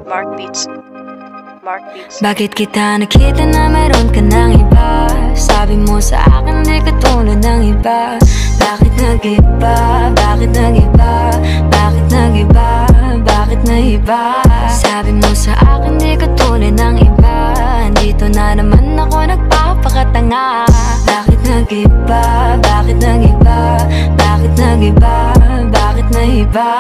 Mark Beats. Bakit kita nakita na meron ka ng iba? Sabi mo sa akin di ka tulad ng iba. Bakit nag-iba? Bakit nag-iba? Bakit nag-iba? Bakit nag-iba? Sabi mo sa akin di ka tulad ng iba. Dito na naman ako nagpapakatanga. Bakit nag-iba? Bakit nag-iba? Bakit nag-iba? Bakit nag-iba?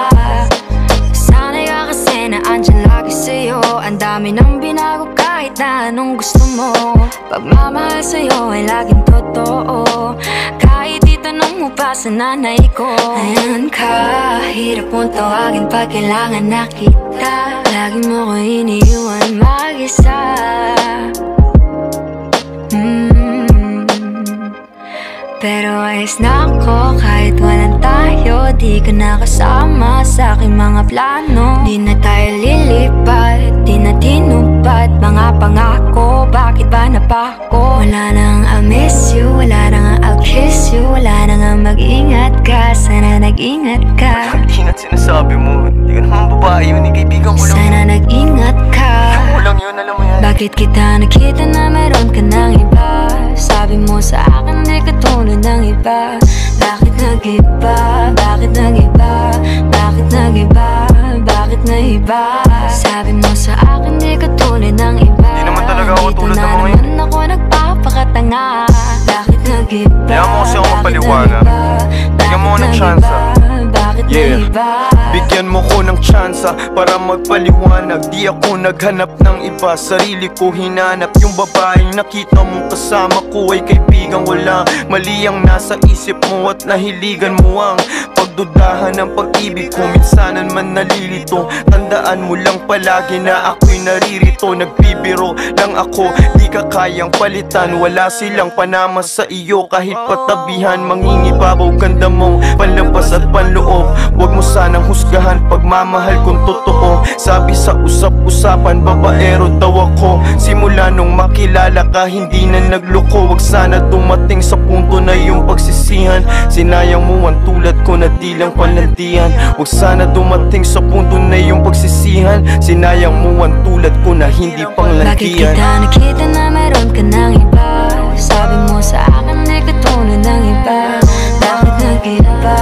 Sanay ka kasi na andyan lagi sa'yo. Ang dami nang binago kahit na anong gusto mo. Pagmamahal sa'yo ay laging totoo. Kahit itanong mo pa sa nanay ko. Ayan ka, hirap mong tawagin pag kailangan na kita. Lagi mo ko iniiwan mag-isa. Pero ayos na ako kahit walang tayo. Di ka nakasama sa aking mga plano. Di na tayo lilipat, di na tinupad mga pangako. Bakit ba napako? Wala nang I'll miss you, wala nang I'll kiss you. Wala nang mag-ingat ka, sana nag-ingat ka. Mag-ingat sinasabi mo, di ka naman babae yun, kaibigan ko lang. Sana nag-ingat ka. Ako lang yun, alam mo yan. Bakit kita nakita na meron ka ng iba? Sabi mo sa akin di ka tulad ng iba. Bakit nag-iba? Bakit nag-iba? Bakit nag-iba? Bakit nag-iba? Sabi mo sa akin di ka tulad ng iba. Di naman talaga ako tulad ng mga yun. Dito na naman ako nagpapakatanga. Bakit nag-iba? Kaya mo kasi ako mapaliwanag. Bigyan mo ko ng tsansa. Yeah, bigyan mo ko ng tsansa para magpaliwanag. Di ako naghanap ng iba, sarili ko hinanap. Yung babaeng nakita mong kasama ko ay kaibigan. Wala mali ang nasa isip mo at nahiligan mo ang pagdudahan ng pag-ibig ko. Minsanan man nalilito, tandaan mo lang palagi na ako'y naririto. Nagbibiro lang ako, di ka kayang palitan. Wala silang panama sa iyo kahit patabihan. Mangingibabaw ganda mo, panlabas at panloob. Huwag mo sanang husgahan pagmamahal kung totoo. Sabi sa usap-usapan, babaero daw ako. Simula nung makilala ka, hindi na nagloko. Huwag sana dumating sa punto na yung pagsisihan. Sinayang mo ang tulad ko na di lang palandian. Huwag sana dumating sa punto na yung pagsisihan. Sinayang mo ang tulad ko na hindi panglandian. Bakit kita nakita na meron ka ng iba? Sabi mo sa akin di ka tulad ng iba. Bakit nag-iba?